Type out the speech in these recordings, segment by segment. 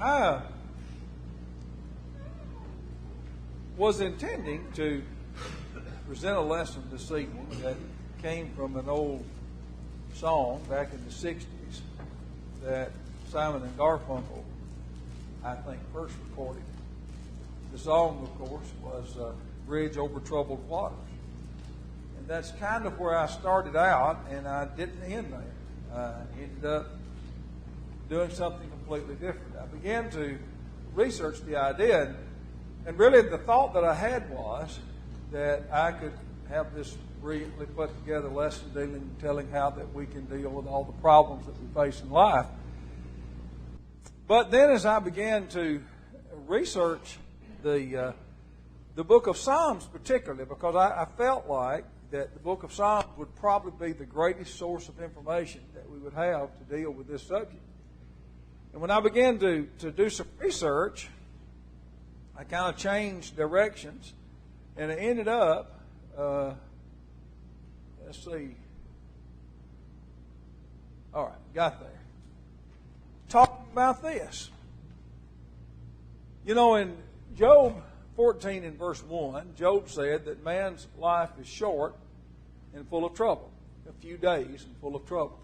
I was intending to present a lesson this evening that came from an old song back in the 60s that Simon and Garfunkel, I think, first recorded. The song, of course, was Bridge Over Troubled Waters. And that's kind of where I started out, and I didn't end there. I ended up doing something completely different. I began to research the idea, and really the thought that I had was that I could have this brilliantly put together lesson telling how that we can deal with all the problems that we face in life. But then as I began to research the book of Psalms particularly, because I felt like that the book of Psalms would probably be the greatest source of information that we would have to deal with this subject. And when I began to do some research, I kind of changed directions, and it ended up, let's see, all right, got there. Talking about this. You know, in Job 14 and verse 1, Job said that man's life is short and full of trouble. A few days and full of trouble.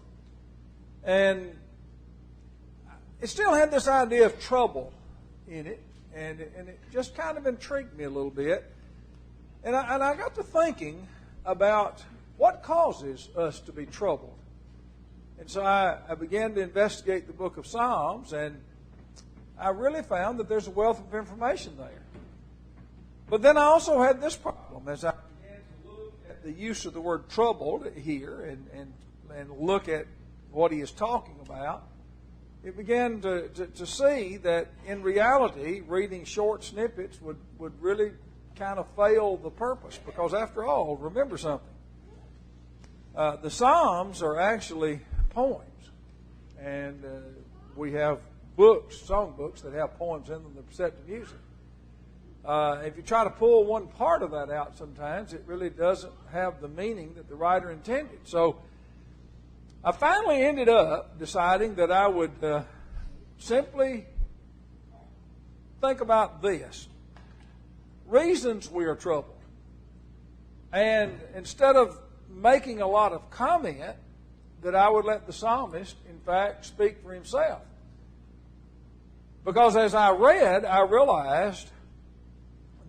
And it still had this idea of trouble in it, and it just kind of intrigued me a little bit. And I got to thinking about what causes us to be troubled. And so I began to investigate the book of Psalms, and I really found that there's a wealth of information there. But then I also had this problem as I began to look at the use of the word troubled here and look at what he is talking about. It began to see that in reality, reading short snippets would really kind of fail the purpose. Because after all, remember something. The Psalms are actually poems. And we have books, song books, that have poems in them that are set to music. If you try to pull one part of that out sometimes, it really doesn't have the meaning that the writer intended. So I finally ended up deciding that I would simply think about this. Reasons we are troubled. And instead of making a lot of comment, that I would let the psalmist, in fact, speak for himself. Because as I read, I realized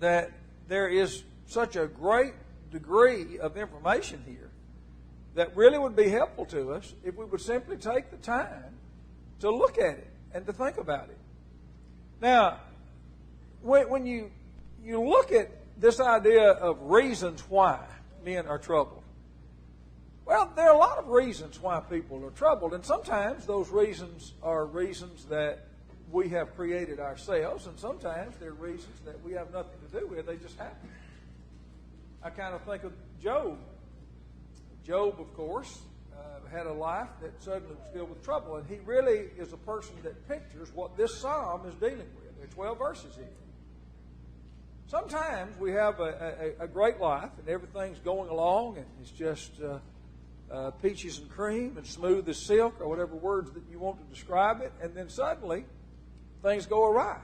that there is such a great degree of information here that really would be helpful to us if we would simply take the time to look at it and to think about it. Now, when you look at this idea of reasons why men are troubled, well, there are a lot of reasons why people are troubled, and sometimes those reasons are reasons that we have created ourselves, and sometimes they're reasons that we have nothing to do with. They just happen. I kind of think of Job. Job, of course, had a life that suddenly was filled with trouble, and he really is a person that pictures what this psalm is dealing with. There are 12 verses here. Sometimes we have a great life, and everything's going along, and it's just peaches and cream and smooth as silk, or whatever words that you want to describe it, and then suddenly things go awry,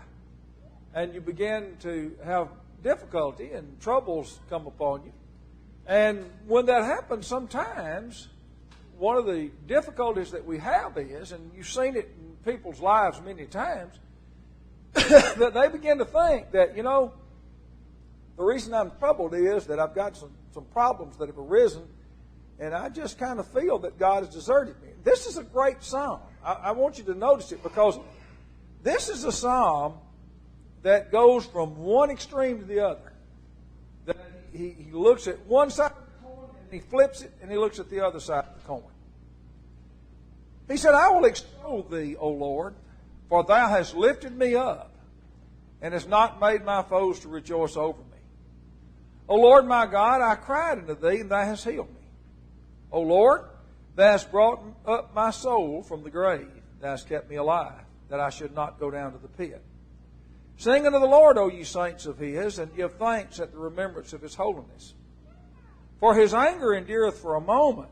and you begin to have difficulty, and troubles come upon you. And when that happens, sometimes one of the difficulties that we have is, and you've seen it in people's lives many times, that they begin to think that, you know, the reason I'm troubled is that I've got some problems that have arisen, and I just kind of feel that God has deserted me. This is a great psalm. I want you to notice it, because this is a psalm that goes from one extreme to the other. That he looks at one side of the coin, and he flips it, and he looks at the other side of the coin. He said, I will extol thee, O Lord, for thou hast lifted me up, and hast not made my foes to rejoice over me. O Lord my God, I cried unto thee, and thou hast healed me. O Lord, thou hast brought up my soul from the grave. Thou hast kept me alive, that I should not go down to the pit. Sing unto the Lord, O ye saints of his, and give thanks at the remembrance of his holiness. For his anger endureth for a moment.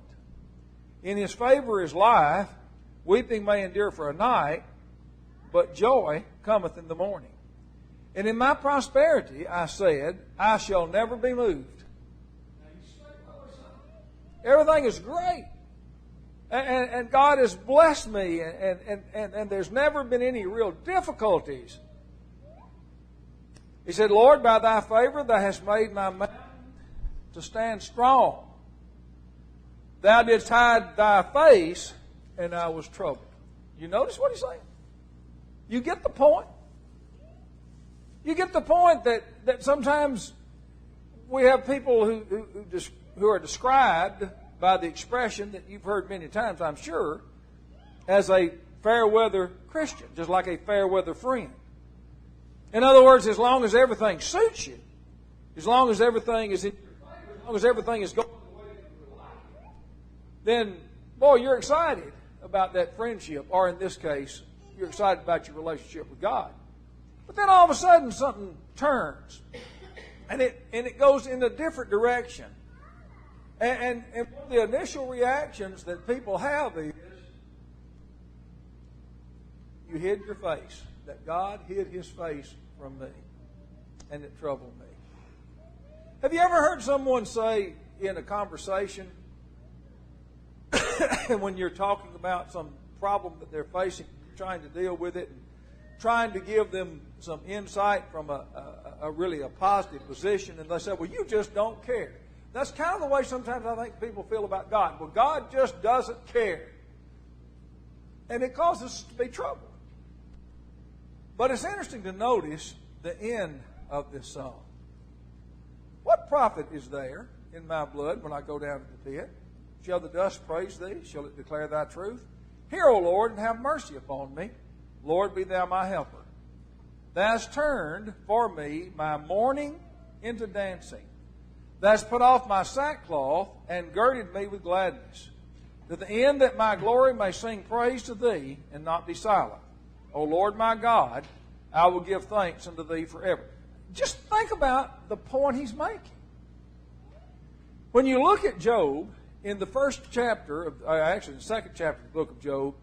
In his favor is life. Weeping may endure for a night, but joy cometh in the morning. And in my prosperity, I said, I shall never be moved. Everything is great. And God has blessed me, and there's never been any real difficulties. He said, Lord, by thy favor thou hast made my mountain to stand strong. Thou didst hide thy face, and I was troubled. You notice what he's saying? You get the point? You get the point that sometimes we have people who are described by the expression that you've heard many times, I'm sure, as a fair weather Christian, just like a fair weather friend. In other words, as long as everything suits you, as long as everything is in your favor, as long as everything is going the way that you would like, then, boy, you're excited about that friendship, or in this case, you're excited about your relationship with God. But then all of a sudden something turns, and it goes in a different direction. And one of the initial reactions that people have is, you hid your face, that God hid His face from me, and it troubled me. Have you ever heard someone say in a conversation, when you're talking about some problem that they're facing, trying to deal with it, and trying to give them some insight from a really positive position, and they say, well, you just don't care. That's kind of the way sometimes I think people feel about God. Well, God just doesn't care. And it causes us to be troubled. But it's interesting to notice the end of this song. What profit is there in my blood when I go down to the pit? Shall the dust praise thee? Shall it declare thy truth? Hear, O Lord, and have mercy upon me. Lord, be thou my helper. Thou hast turned for me my mourning into dancing. Thou hast put off my sackcloth and girded me with gladness, to the end that my glory may sing praise to thee and not be silent. O Lord my God, I will give thanks unto thee forever. Just think about the point he's making. When you look at Job, in the first chapter, actually the second chapter of the book of Job,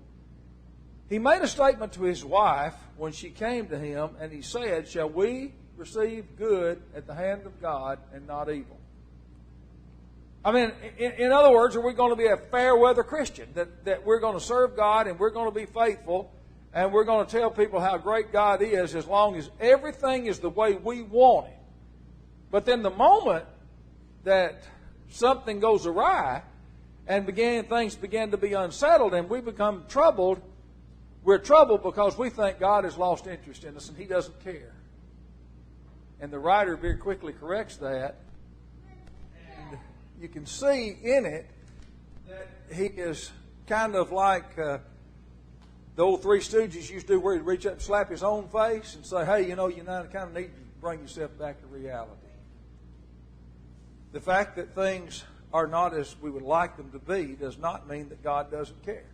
he made a statement to his wife when she came to him, and he said, shall we receive good at the hand of God and not evil? I mean, in other words, are we going to be a fair weather Christian? That we're going to serve God and we're going to be faithful and we're going to tell people how great God is as long as everything is the way we want it. But then the moment that something goes awry and things begin to be unsettled and we become troubled, we're troubled because we think God has lost interest in us and He doesn't care. And the writer very quickly corrects that. And you can see in it that he is kind of like the old Three Stooges used to do, where he'd reach up and slap his own face and say, hey, you kind of need to bring yourself back to reality. The fact that things are not as we would like them to be does not mean that God doesn't care.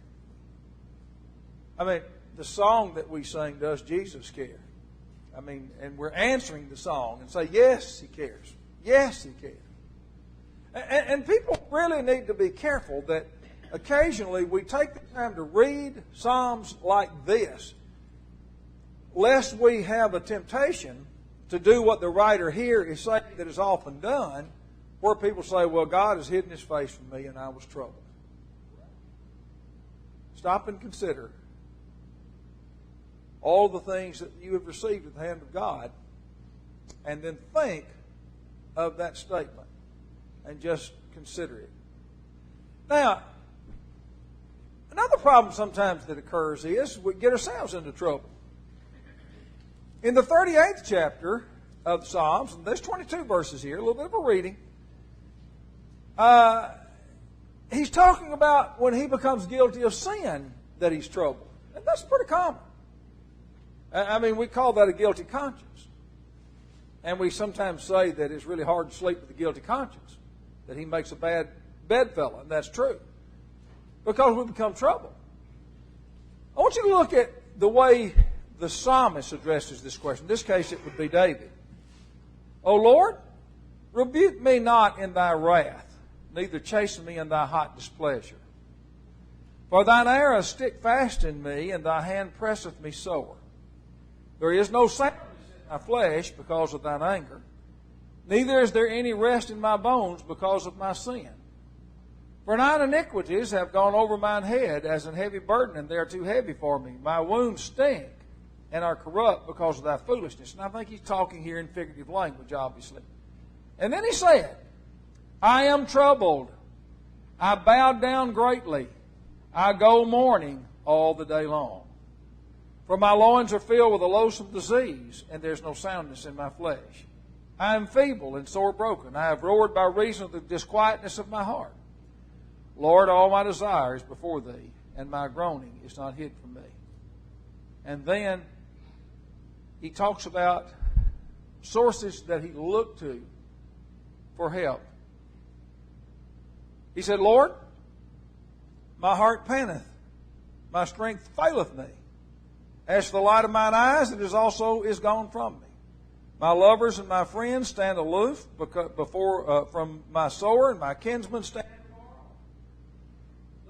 I mean, the song that we sing, does Jesus care? I mean, and we're answering the song and say, yes, He cares. Yes, He cares. And people really need to be careful that occasionally we take the time to read Psalms like this, lest we have a temptation to do what the writer here is saying that is often done, where people say, well, God has hidden His face from me and I was troubled. Stop and consider all the things that you have received at the hand of God, and then think of that statement and just consider it. Now, another problem sometimes that occurs is we get ourselves into trouble. In the 38th chapter of the Psalms, and there's 22 verses here, a little bit of a reading, he's talking about when he becomes guilty of sin that he's troubled. And that's pretty common. I mean, we call that a guilty conscience. And we sometimes say that it's really hard to sleep with a guilty conscience, that he makes a bad bedfellow, and that's true. Because we become troubled. I want you to look at the way the psalmist addresses this question. In this case, it would be David. O Lord, rebuke me not in thy wrath, neither chasten me in thy hot displeasure. For thine arrows stick fast in me, and thy hand presseth me sore. There is no soundness in my flesh because of thine anger. Neither is there any rest in my bones because of my sin. For thine iniquities have gone over mine head as an heavy burden, and they are too heavy for me. My wounds stink and are corrupt because of thy foolishness. And I think he's talking here in figurative language, obviously. And then he said, I am troubled. I bowed down greatly. I go mourning all the day long. For my loins are filled with a loathsome disease, and there's no soundness in my flesh. I am feeble and sore broken. I have roared by reason of the disquietness of my heart. Lord, all my desire is before thee, and my groaning is not hid from me. And then he talks about sources that he looked to for help. He said, Lord, my heart panteth, my strength faileth me. As for the light of mine eyes, it is gone from me. My lovers and my friends stand aloof from my sore, and my kinsmen stand afar off.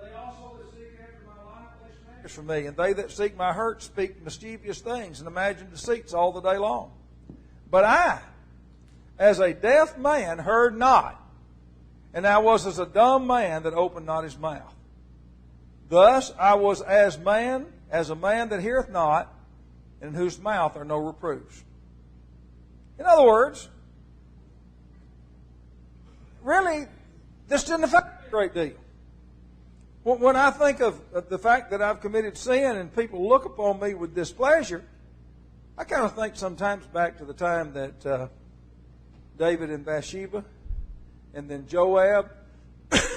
They also that seek after my life lay snares for me, and they that seek my hurt speak mischievous things and imagine deceits all the day long. But I, as a deaf man, heard not, and I was as a dumb man that opened not his mouth. Thus I was as a man that heareth not, in whose mouth are no reproofs. In other words, really, this didn't affect me a great deal. When I think of the fact that I've committed sin and people look upon me with displeasure, I kind of think sometimes back to the time that David and Bathsheba, and then Joab,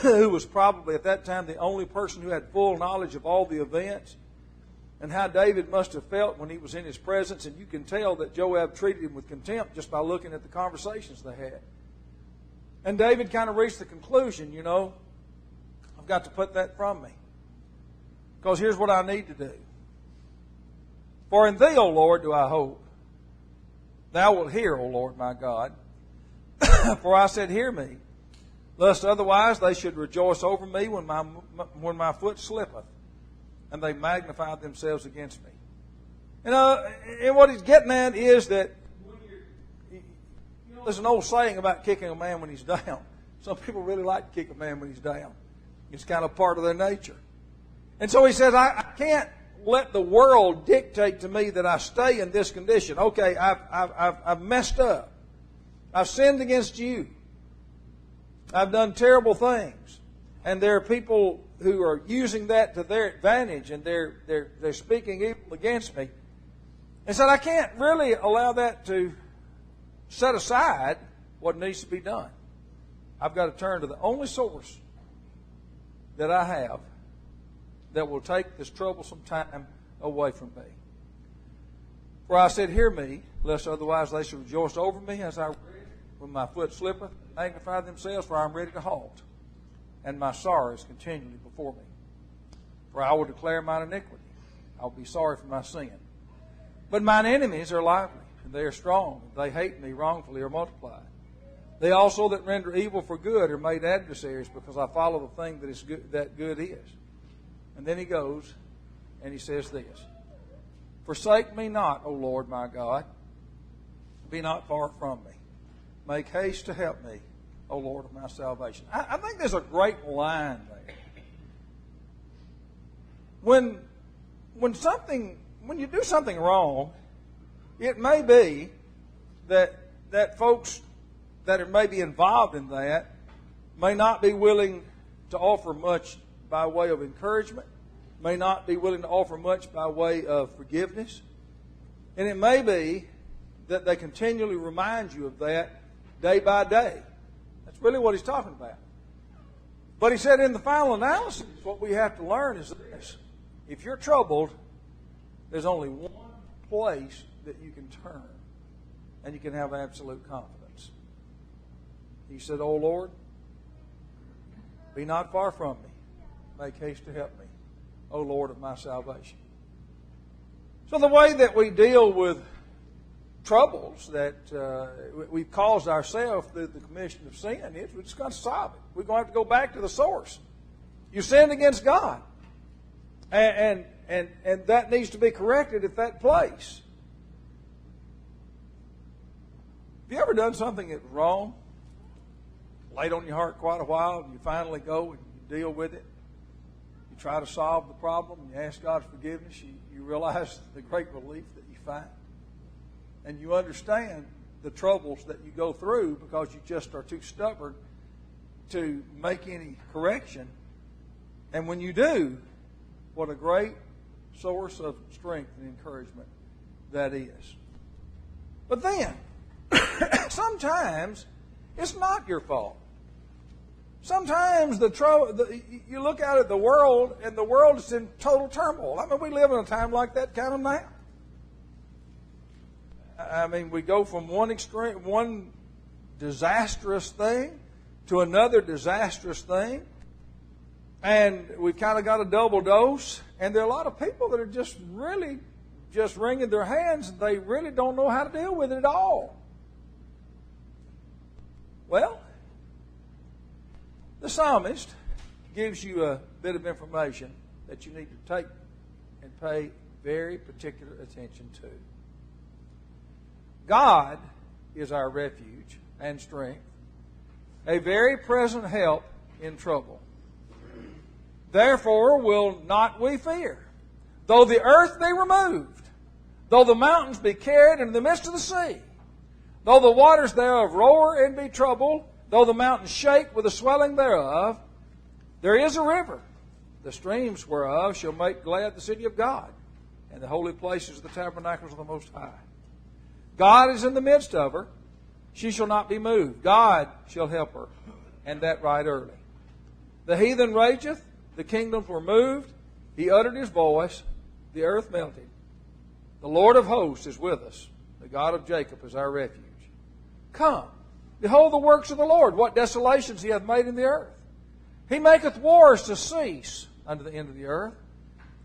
who was probably at that time the only person who had full knowledge of all the events, and how David must have felt when he was in his presence. And you can tell that Joab treated him with contempt just by looking at the conversations they had. And David kind of reached the conclusion, I've got to put that from me. Because here's what I need to do. For in thee, O Lord, do I hope. Thou wilt hear, O Lord my God. For I said, hear me, lest otherwise they should rejoice over me when my foot slippeth, and they magnify themselves against me. And what he's getting at is that there's an old saying about kicking a man when he's down. Some people really like to kick a man when he's down. It's kind of part of their nature. And so he says, I can't let the world dictate to me that I stay in this condition. Okay, I've messed up. I've sinned against you. I've done terrible things. And there are people who are using that to their advantage, and they're speaking evil against me. And said, I can't really allow that to set aside what needs to be done. I've got to turn to the only source that I have that will take this troublesome time away from me. For I said, hear me, lest otherwise they should rejoice over me as I read, when my foot slippeth, magnify themselves, for I am ready to halt, and my sorrow is continually before me. For I will declare mine iniquity. I will be sorry for my sin. But mine enemies are lively, and they are strong. They hate me wrongfully or multiplied. They also that render evil for good are made adversaries, because I follow the thing that good is. And then he goes and he says this, forsake me not, O Lord my God. Be not far from me. Make haste to help me, O Lord of my salvation. I think there's a great line there. When you do something wrong, it may be that folks that are maybe involved in that may not be willing to offer much by way of encouragement, may not be willing to offer much by way of forgiveness. And it may be that they continually remind you of that day by day. That's really what he's talking about. But he said in the final analysis, what we have to learn is this. If you're troubled, there's only one place that you can turn, and you can have absolute confidence. He said, O Lord, be not far from me. Make haste to help me, O Lord of my salvation. So the way that we deal with troubles that we've caused ourselves through the commission of sin is we're just going to solve it. We're going to have to go back to the source. You sinned against God. And that needs to be corrected at that place. Have you ever done something that was wrong? Laid on your heart quite a while, and you finally go and you deal with it. You try to solve the problem, and you ask God's forgiveness. You realize the great relief that you find. And you understand the troubles that you go through because you just are too stubborn to make any correction. And when you do, what a great source of strength and encouragement that is. But then, sometimes it's not your fault. Sometimes you look out at the world, and the world is in total turmoil. I mean, we live in a time like that kind of now. I mean, we go from one disastrous thing to another disastrous thing, and we've kind of got a double dose. And there are a lot of people that are just really just wringing their hands, and they really don't know how to deal with it at all. Well, the psalmist gives you a bit of information that you need to take and pay very particular attention to. God is our refuge and strength, a very present help in trouble. Therefore will not we fear, though the earth be removed, though the mountains be carried into the midst of the sea, though the waters thereof roar and be troubled, though the mountains shake with the swelling thereof, there is a river, the streams whereof shall make glad the city of God, and the holy places of the tabernacles of the Most High. God is in the midst of her, she shall not be moved. God shall help her, and that right early. The heathen rageth, the kingdoms were moved, he uttered his voice, the earth melted. The Lord of hosts is with us, the God of Jacob is our refuge. Come, behold the works of the Lord, what desolations he hath made in the earth. He maketh wars to cease unto the end of the earth.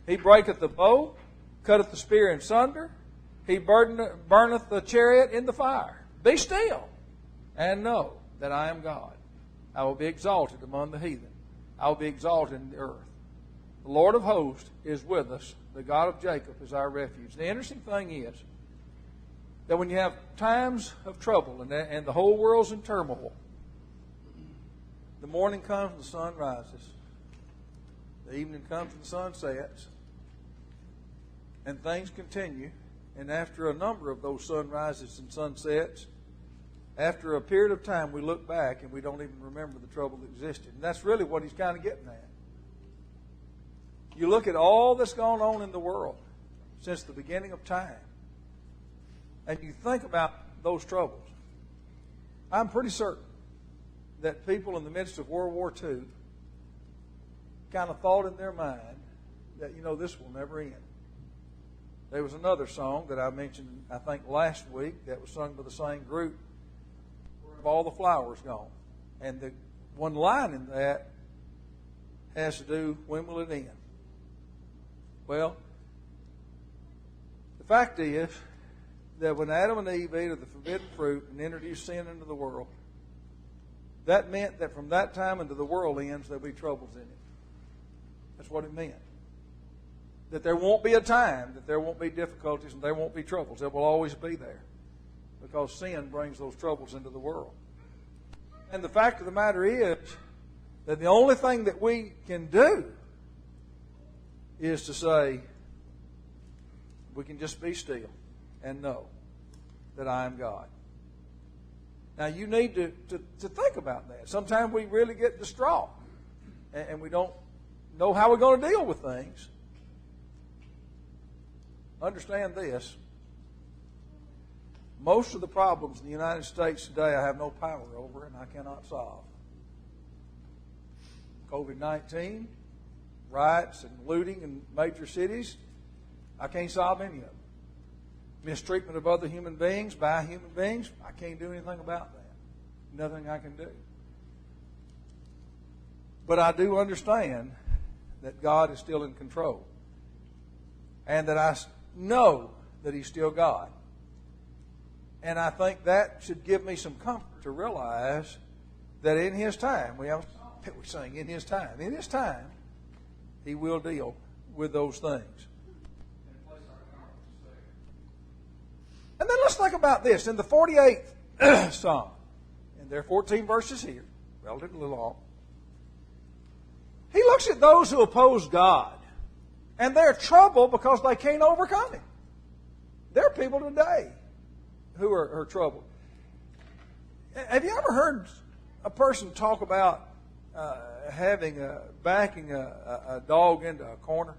He breaketh the bow, cutteth the spear in sunder. He burneth the chariot in the fire. Be still, and know that I am God. I will be exalted among the heathen. I will be exalted in the earth. The Lord of hosts is with us. The God of Jacob is our refuge. The interesting thing is that when you have times of trouble and the whole world's in turmoil, the morning comes and the sun rises. The evening comes and the sun sets. And things continue. And after a number of those sunrises and sunsets, after a period of time, we look back and we don't even remember the trouble that existed. And that's really what he's kind of getting at. You look at all that's gone on in the world since the beginning of time, and you think about those troubles. I'm pretty certain that people in the midst of World War II kind of thought in their mind that, this will never end. There was another song that I mentioned, I think, last week that was sung by the same group, Where Have All the Flowers Gone? And the one line in that has to do, when will it end? Well, the fact is that when Adam and Eve ate of the forbidden fruit and introduced sin into the world, that meant that from that time until the world ends, there'll be troubles in it. That's what it meant. That there won't be a time that there won't be difficulties and there won't be troubles. It will always be there because sin brings those troubles into the world. And the fact of the matter is that the only thing that we can do is to say, we can just be still and know that I am God. Now you need to think about that. Sometimes we really get distraught and we don't know how we're going to deal with things. Understand this. Most of the problems in the United States today I have no power over and I cannot solve. COVID-19, riots and looting in major cities, I can't solve any of them. Mistreatment of other human beings by human beings, I can't do anything about that. Nothing I can do. But I do understand that God is still in control. And that I know that He's still God. And I think that should give me some comfort to realize that in His time, we sing, in His time, He will deal with those things. And then let's think about this. In the 48th Psalm. And there are 14 verses here, relatively long. He looks at those who oppose God, and they're troubled because they can't overcome Him. There are people today who are troubled. Have you ever heard a person talk about backing a dog into a corner,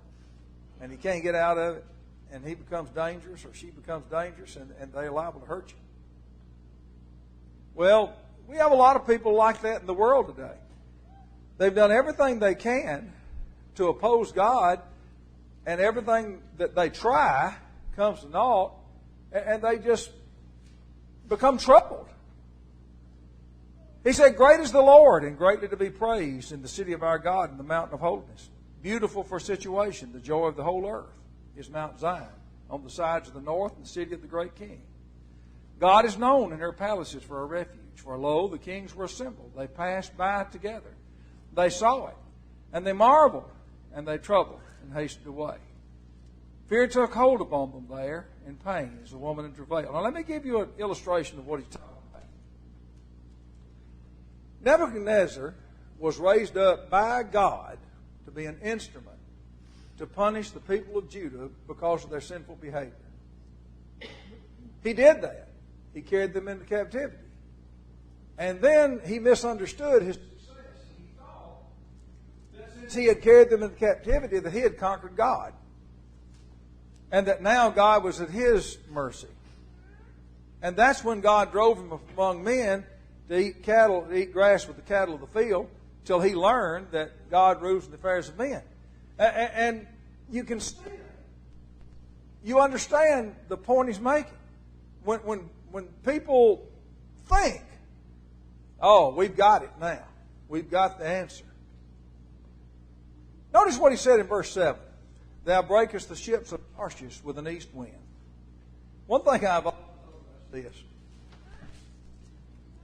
and he can't get out of it, and he becomes dangerous or she becomes dangerous, and they're liable to hurt you? Well, we have a lot of people like that in the world today. They've done everything they can to oppose God, and everything that they try comes to naught, and they just become troubled. He said, "Great is the Lord, and greatly to be praised in the city of our God, in the mountain of holiness. Beautiful for situation, the joy of the whole earth is Mount Zion, on the sides of the north, and the city of the great King. God is known in her palaces for a refuge. For lo, the kings were assembled. They passed by together. They saw it, and they marveled, and they troubled, and hastened away. Fear took hold upon them there, and pain as a woman in travail." Now let me give you an illustration of what he's talking about. Nebuchadnezzar was raised up by God to be an instrument to punish the people of Judah because of their sinful behavior. He did that. He carried them into captivity. And then he misunderstood his success. He thought that since he had carried them into captivity, that he had conquered God, and that now God was at his mercy. And that's when God drove him among men to eat grass with the cattle of the field, till he learned that God rules in the affairs of men. And you can see that. You understand the point he's making. When people think, "Oh, we've got it now. We've got the answer." Notice what he said in verse 7. "Thou breakest the ships of Tarshish with an east wind." One thing I've always noticed is this.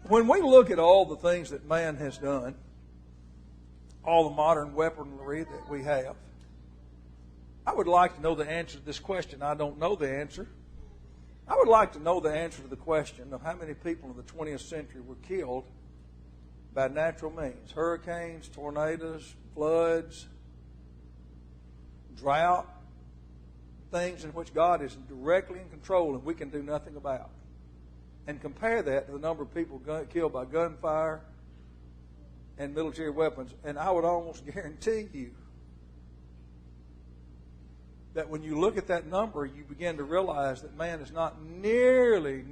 When we look at all the things that man has done, all the modern weaponry that we have, I would like to know the answer to this question. I don't know the answer. I would like to know the answer to the question of how many people in the 20th century were killed by natural means. Hurricanes, tornadoes, floods, drought, things in which God is directly in control and we can do nothing about. And compare that to the number of people killed by gunfire and military weapons. And I would almost guarantee you that when you look at that number, you begin to realize that man is not nearly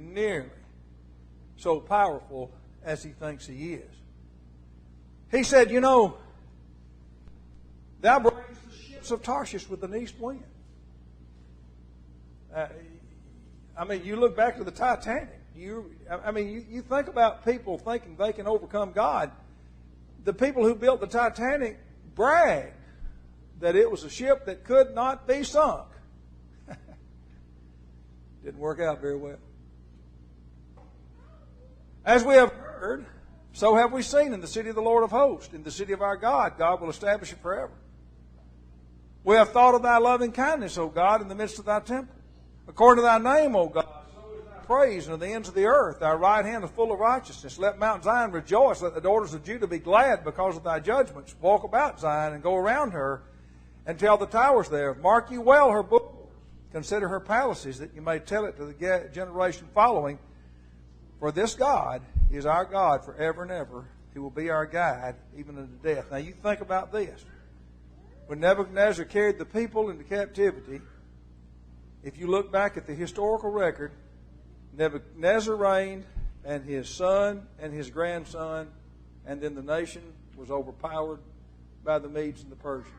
so powerful as he thinks he is. He said, "Thou breakest the ships of Tarshish with an east wind." You look back to the Titanic. You think about people thinking they can overcome God. The people who built the Titanic bragged that it was a ship that could not be sunk. Didn't work out very well. As we have heard, so have we seen in the city of the Lord of hosts, in the city of our God. God will establish it forever. We have thought of thy loving kindness, O God, in the midst of thy temple. According to thy name, O God, so is thy praise unto the ends of the earth. Thy right hand is full of righteousness. Let Mount Zion rejoice. Let the daughters of Judah be glad because of thy judgments. Walk about Zion and go around her, and tell the towers there, mark ye well her bulwarks. Consider her palaces, that you may tell it to the generation following. For this God is our God forever and ever. He will be our guide, even unto death. Now you think about this. When Nebuchadnezzar carried the people into captivity, if you look back at the historical record, Nebuchadnezzar reigned, and his son and his grandson, and then the nation was overpowered by the Medes and the Persians.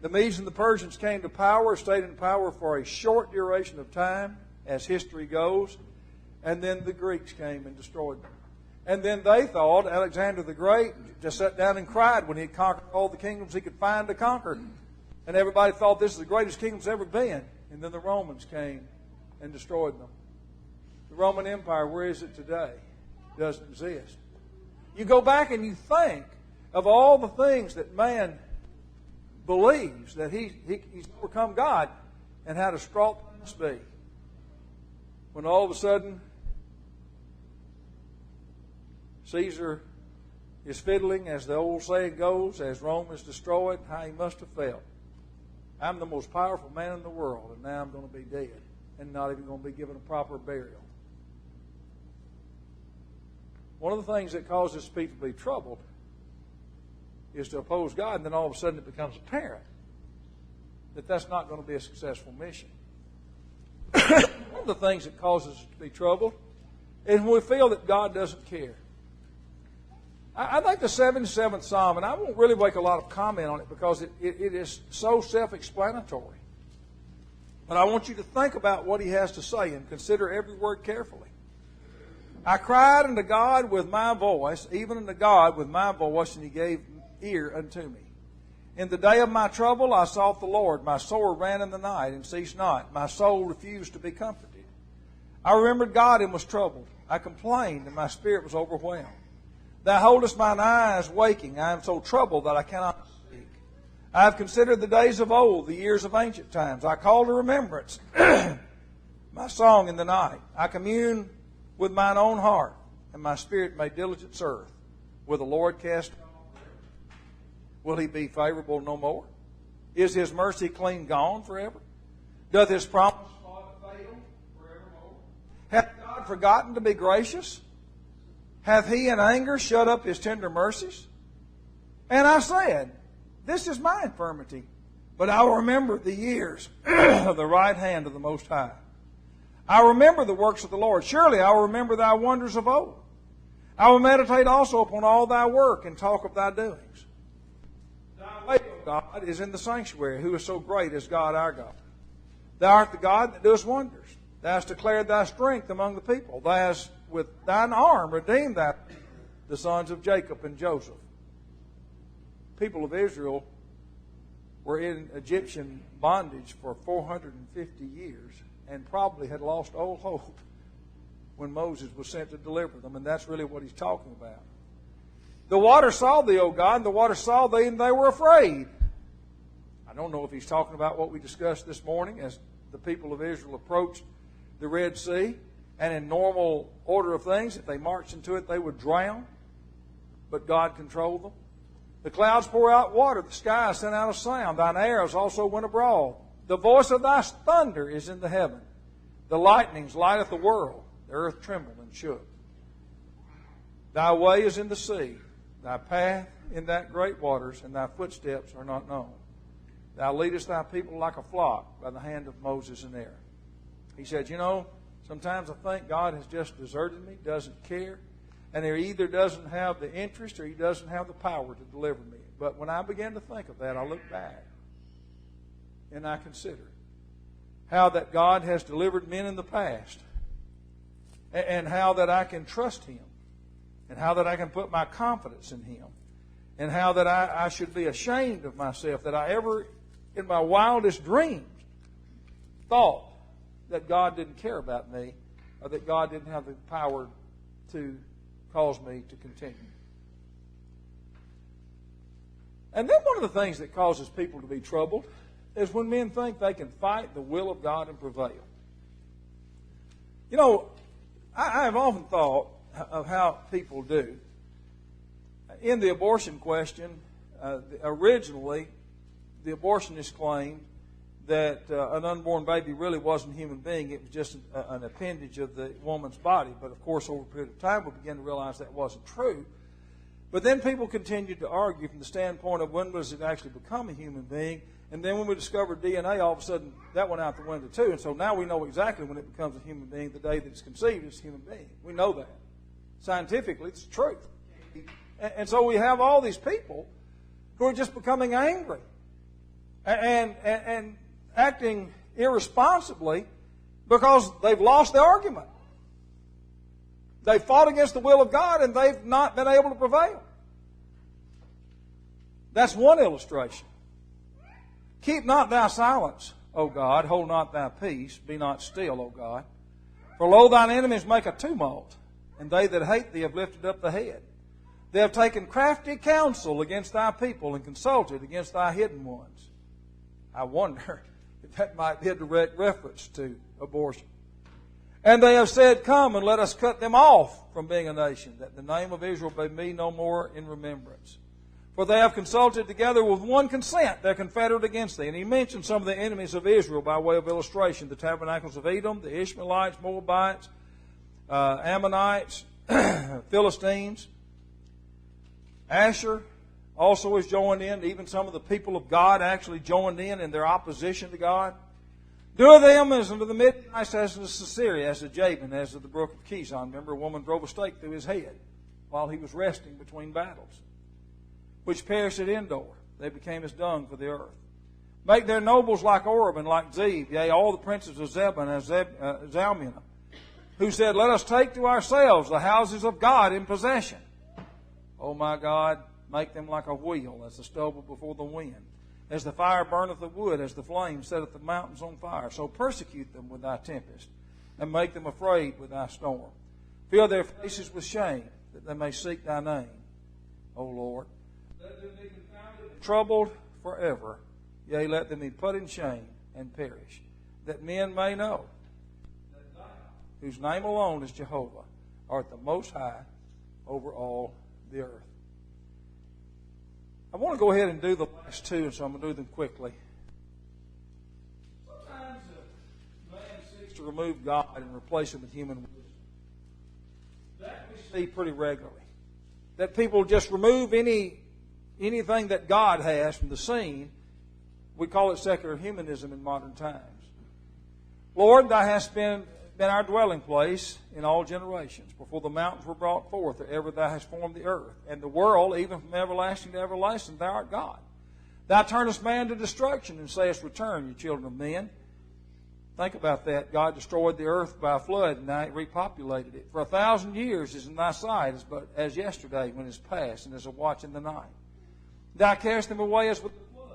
The Medes and the Persians came to power, stayed in power for a short duration of time, as history goes, and then the Greeks came and destroyed them. And then they thought Alexander the Great just sat down and cried when he had conquered all the kingdoms he could find to conquer. And everybody thought this is the greatest kingdom that's ever been. And then the Romans came and destroyed them. The Roman Empire, where is it today? It doesn't exist. You go back and you think of all the things that man believes that he's overcome God, and how distraught it must be when all of a sudden Caesar is fiddling, as the old saying goes, as Rome is destroyed, how he must have felt. I'm the most powerful man in the world, and now I'm going to be dead and not even going to be given a proper burial. One of the things that causes people to be troubled is to oppose God, and then all of a sudden it becomes apparent that that's not going to be a successful mission. One of the things that causes us to be troubled is when we feel that God doesn't care. I think the 77th Psalm, and I won't really make a lot of comment on it because it is so self-explanatory. But I want you to think about what he has to say and consider every word carefully. I cried unto God with my voice, even unto God with my voice, and he gave ear unto me. In the day of my trouble I sought the Lord. My soul ran in the night and ceased not. My soul refused to be comforted. I remembered God and was troubled. I complained, and my spirit was overwhelmed. Thou holdest mine eyes waking. I am so troubled that I cannot speak. I have considered the days of old, the years of ancient times. I call to remembrance my song in the night. I commune with mine own heart, and my spirit made diligent search. Will the Lord cast off? Will he be favorable no more? Is his mercy clean gone forever? Doth his promise fail forevermore? Hath God forgotten to be gracious? Hath he in anger shut up his tender mercies? And I said, this is my infirmity, but I will remember the years of the right hand of the Most High. I will remember the works of the Lord. Surely I will remember thy wonders of old. I will meditate also upon all thy work and talk of thy doings. Thy way, O God, is in the sanctuary. Who is so great as God our God? Thou art the God that doest wonders. Thou hast declared thy strength among the people. Thou hast with thine arm redeemed the sons of Jacob and Joseph. People of Israel were in Egyptian bondage for 450 years and probably had lost all hope when Moses was sent to deliver them. And that's really what he's talking about. The water saw thee, O God, and the water saw thee, and they were afraid. I don't know if he's talking about what we discussed this morning as the people of Israel approached the Red Sea. And in normal order of things, if they marched into it, they would drown. But God controlled them. The clouds pour out water. The sky sent out a sound. Thine arrows also went abroad. The voice of thy thunder is in the heaven. The lightnings lighteth the world. The earth trembled and shook. Thy way is in the sea. Thy path in that great waters, and thy footsteps are not known. Thou leadest thy people like a flock by the hand of Moses and Aaron. He said, sometimes I think God has just deserted me, doesn't care, and he either doesn't have the interest or he doesn't have the power to deliver me. But when I began to think of that, I look back and I consider how that God has delivered men in the past and how that I can trust him and how that I can put my confidence in him and how that I should be ashamed of myself that I ever, in my wildest dreams, thought that God didn't care about me or that God didn't have the power to cause me to continue. And then one of the things that causes people to be troubled is when men think they can fight the will of God and prevail. I have often thought of how people do. In the abortion question, originally the abortionist claimed that an unborn baby really wasn't a human being. It was just an appendage of the woman's body. But, of course, over a period of time, we began to realize that wasn't true. But then people continued to argue from the standpoint of when does it actually become a human being. And then when we discovered DNA, all of a sudden, that went out the window, too. And so now we know exactly when it becomes a human being. The day that it's conceived, it's a human being. We know that. Scientifically, it's the truth. And so we have all these people who are just becoming angry and acting irresponsibly because they've lost the argument. They've fought against the will of God and they've not been able to prevail. That's one illustration. Keep not thy silence, O God. Hold not thy peace. Be not still, O God. For lo, thine enemies make a tumult, and they that hate thee have lifted up the head. They have taken crafty counsel against thy people and consulted against thy hidden ones. I wonder if that might be a direct reference to abortion. And they have said, Come and let us cut them off from being a nation, that the name of Israel may be no more in remembrance. For they have consulted together with one consent, they're confederate against thee. And he mentioned some of the enemies of Israel by way of illustration: the tabernacles of Edom, the Ishmaelites, Moabites, Ammonites, Philistines. Asher also is joined in. Even some of the people of God actually joined in their opposition to God. Do of them as unto the Midianites, as to Sisera, as to Jabin, as to the brook of Kishon. Remember, a woman drove a stake through his head while he was resting between battles, which perished at Endor. They became as dung for the earth. Make their nobles like Oreb and like Zeb, yea, all the princes of Zebulun as Zalmunna, who said, Let us take to ourselves the houses of God in possession. O my God, make them like a wheel, as the stubble before the wind. As the fire burneth the wood, as the flame setteth the mountains on fire. So persecute them with thy tempest, and make them afraid with thy storm. Fill their faces with shame, that they may seek thy name, O Lord. Let them be confounded and troubled forever. Yea, let them be put in shame and perish, that men may know that thou, whose name alone is Jehovah, art the Most High over all the earth. I want to go ahead and do the last two, and so I'm going to do them quickly. Sometimes man seeks to remove God and replace him with human wisdom. That we see pretty regularly. That people just remove anything that God has from the scene. We call it secular humanism in modern times. Lord, thou hast been our dwelling place in all generations. Before the mountains were brought forth, or ever thou hast formed the earth, and the world, even from everlasting to everlasting, thou art God. Thou turnest man to destruction, and sayest, Return, you children of men. Think about that. God destroyed the earth by a flood, and now it repopulated it. For 1,000 years is in thy sight, as yesterday when it is past, and as a watch in the night. Thou carest them away as with the flood.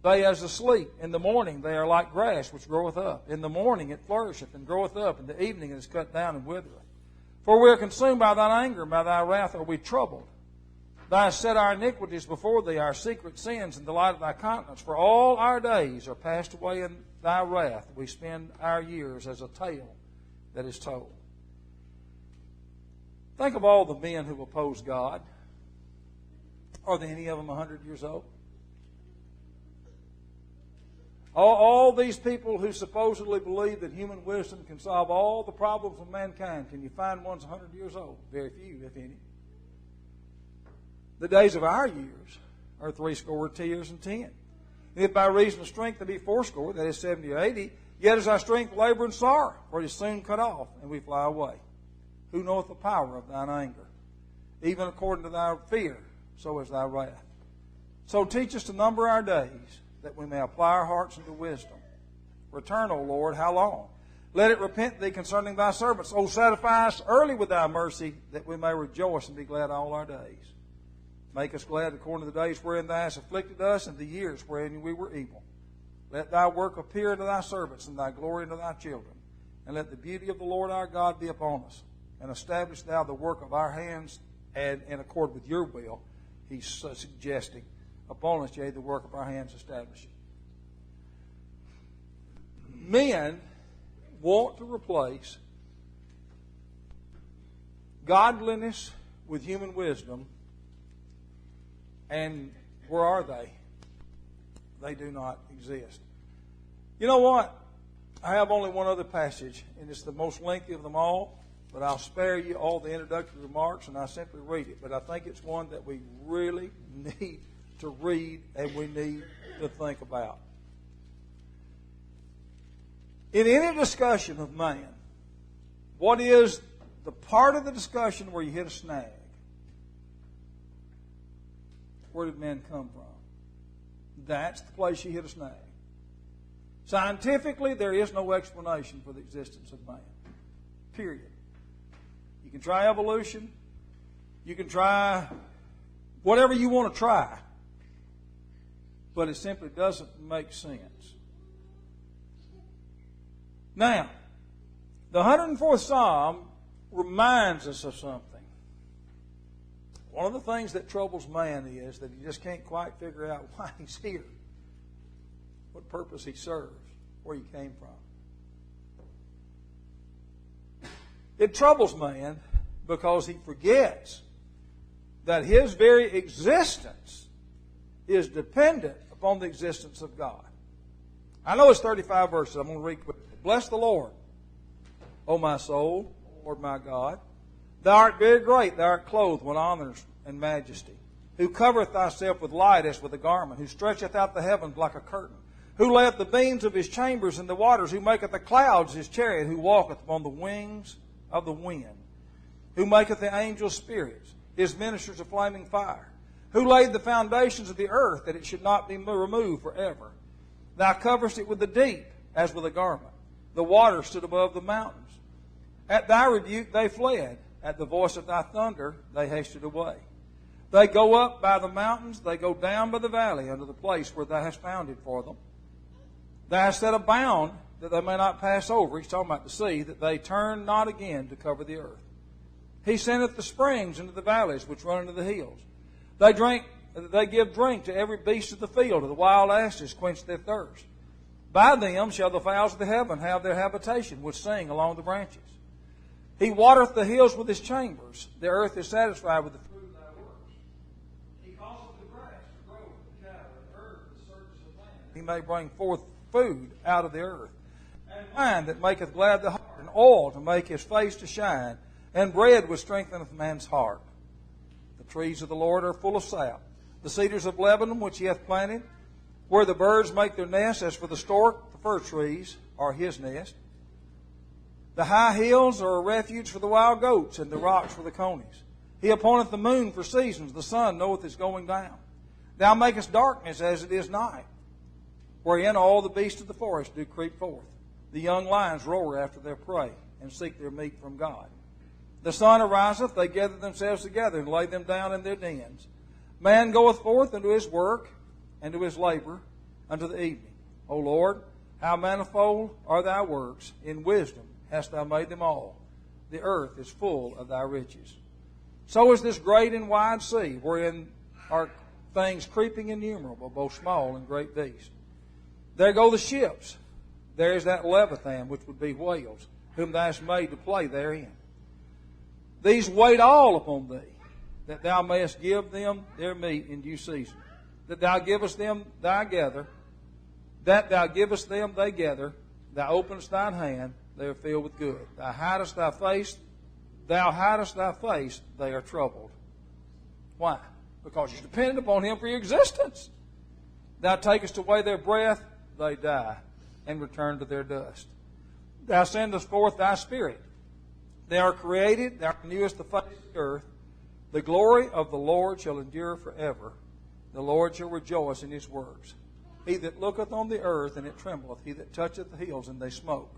They as asleep. In the morning they are like grass which groweth up. In the morning it flourisheth and groweth up. In the evening it is cut down and withereth. For we are consumed by thine anger, and by thy wrath are we troubled. Thou hast set our iniquities before thee, our secret sins in the light of thy countenance. For all our days are passed away in thy wrath. We spend our years as a tale that is told. Think of all the men who oppose God. Are there any of them 100 years old? All these people who supposedly believe that human wisdom can solve all the problems of mankind, can you find ones 100 years old? Very few, if any. The days of our years are 70 years and 10. And if by reason of strength there be 80, that is 70 or 80, yet is our strength labor and sorrow, for it is soon cut off, and we fly away. Who knoweth the power of thine anger? Even according to thy fear, so is thy wrath. So teach us to number our days, that we may apply our hearts unto wisdom. Return, O Lord, how long? Let it repent thee concerning thy servants. O satisfy us early with thy mercy, that we may rejoice and be glad all our days. Make us glad according to the days wherein thou hast afflicted us, and the years wherein we were evil. Let thy work appear unto thy servants, and thy glory unto thy children. And let the beauty of the Lord our God be upon us. And establish thou the work of our hands, and in accord with your will, he's suggesting, upon us, yea, the work of our hands establish it. Men want to replace godliness with human wisdom, and where are they? They do not exist. You know what? I have only one other passage, and it's the most lengthy of them all, but I'll spare you all the introductory remarks, and I'll simply read it. But I think it's one that we really need to read and we need to think about. In any discussion of man, what is the part of the discussion where you hit a snag? Where did man come from? That's the place you hit a snag. Scientifically, there is no explanation for the existence of man. Period. You can try evolution. You can try whatever you want to try. But it simply doesn't make sense. Now, the 104th Psalm reminds us of something. One of the things that troubles man is that he just can't quite figure out why he's here, what purpose he serves, where he came from. It troubles man because he forgets that his very existence is dependent upon the existence of God. I know it's 35 verses. I'm going to read quickly. Bless the Lord, O my soul, Lord my God. Thou art very great. Thou art clothed with honor and majesty. Who covereth thyself with light as with a garment. Who stretcheth out the heavens like a curtain. Who layeth the beams of his chambers in the waters. Who maketh the clouds his chariot. Who walketh upon the wings of the wind. Who maketh the angels spirits. His ministers a flaming fire. Who laid the foundations of the earth, that it should not be removed forever. Thou coverest it with the deep, as with a garment. The waters stood above the mountains. At thy rebuke they fled. At the voice of thy thunder they hasted away. They go up by the mountains, they go down by the valley, unto the place where thou hast founded for them. Thou hast set a bound, that they may not pass over. He's talking about the sea, that they turn not again to cover the earth. He sendeth the springs into the valleys, which run into the hills. They give drink to every beast of the field, to the wild asses quench their thirst. By them shall the fowls of the heaven have their habitation, which sing along the branches. He watereth the hills with his chambers. The earth is satisfied with the fruit of thy works. He causeth the grass to grow with the cattle, and the herb the surface of the land. He may bring forth food out of the earth, and wine that maketh glad the heart, and oil to make his face to shine, and bread which strengtheneth man's heart. The trees of the Lord are full of sap. The cedars of Lebanon which he hath planted, where the birds make their nests, as for the stork, the fir trees are his nest. The high hills are a refuge for the wild goats, and the rocks for the conies. He appointeth the moon for seasons, the sun knoweth its going down. Thou makest darkness as it is night, wherein all the beasts of the forest do creep forth. The young lions roar after their prey, and seek their meat from God. The sun ariseth, they gather themselves together, and lay them down in their dens. Man goeth forth unto his work, and to his labor, unto the evening. O Lord, how manifold are thy works! In wisdom hast thou made them all. The earth is full of thy riches. So is this great and wide sea, wherein are things creeping innumerable, both small and great beasts. There go the ships. There is that Leviathan, which would be whales, whom thou hast made to play therein. These wait all upon thee, that thou mayest give them their meat in due season. That thou givest them they gather. Thou openest thine hand, they are filled with good. Thou hidest thy face, they are troubled. Why? Because you're dependent upon him for your existence. Thou takest away their breath, they die, and return to their dust. Thou sendest forth thy spirit. They are created, thou renewest the face of the earth. The glory of the Lord shall endure forever. The Lord shall rejoice in his works. He that looketh on the earth, and it trembleth. He that toucheth the hills, and they smoke.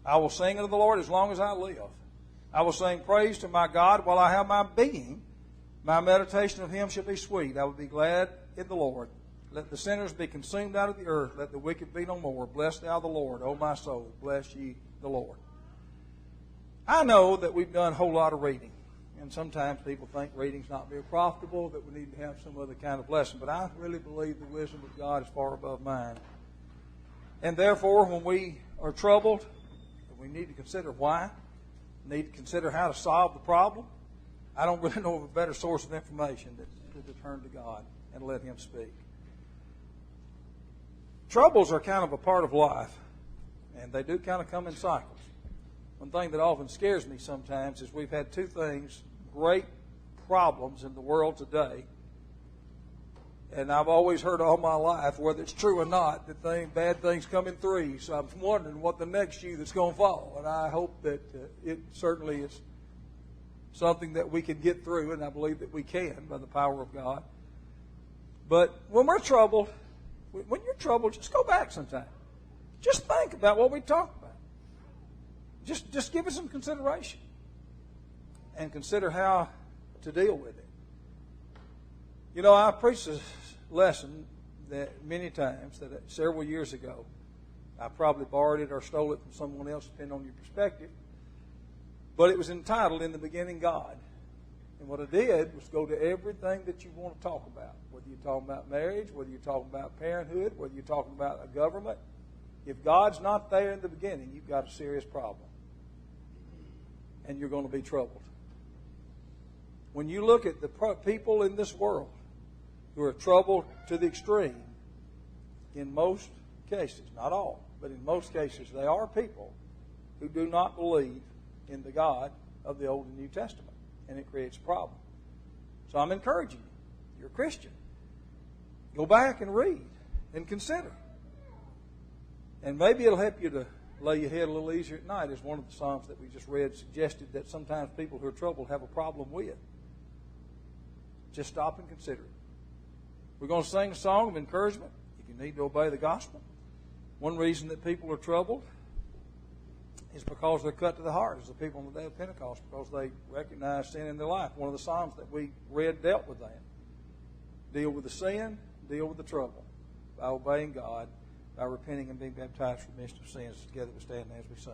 I will sing unto the Lord as long as I live. I will sing praise to my God while I have my being. My meditation of him shall be sweet. I will be glad in the Lord. Let the sinners be consumed out of the earth. Let the wicked be no more. Bless thou the Lord, O my soul. Bless ye the Lord. I know that we've done a whole lot of reading. And sometimes people think reading's not very profitable, that we need to have some other kind of lesson. But I really believe the wisdom of God is far above mine. And therefore, when we are troubled, we need to consider why. We need to consider how to solve the problem. I don't really know of a better source of information than to turn to God and let him speak. Troubles are kind of a part of life, and they do kind of come in cycles. One thing that often scares me sometimes is we've had two things, great problems in the world today. And I've always heard all my life, whether it's true or not, that bad things come in threes. So I'm wondering what the next shoe that's going to fall. And I hope that it certainly is something that we can get through, and I believe that we can by the power of God. But when we're troubled, when you're troubled, just go back sometime. Just think about what we talked about. Just give it some consideration and consider how to deal with it. You know, I preached this lesson that many times that several years ago. I probably borrowed it or stole it from someone else, depending on your perspective. But it was entitled, In the Beginning, God. And what I did was go to everything that you want to talk about, whether you're talking about marriage, whether you're talking about parenthood, whether you're talking about a government. If God's not there in the beginning, you've got a serious problem. and you're going to be troubled. When you look at the people in this world who are troubled to the extreme, in most cases, not all, but in most cases, they are people who do not believe in the God of the Old and New Testament, and it creates a problem. So I'm encouraging you. You're a Christian. Go back and read and consider. And maybe it'll help you to lay your head a little easier at night, as one of the Psalms that we just read suggested that sometimes people who are troubled have a problem with. Just stop and consider it. We're going to sing a song of encouragement if you need to obey the gospel. One reason that people are troubled is because they're cut to the heart, as the people on the day of Pentecost, because they recognize sin in their life. One of the Psalms that we read dealt with that. Deal with the sin, deal with the trouble by obeying God, by repenting and being baptized for the remission of sins. Together we stand as we sing.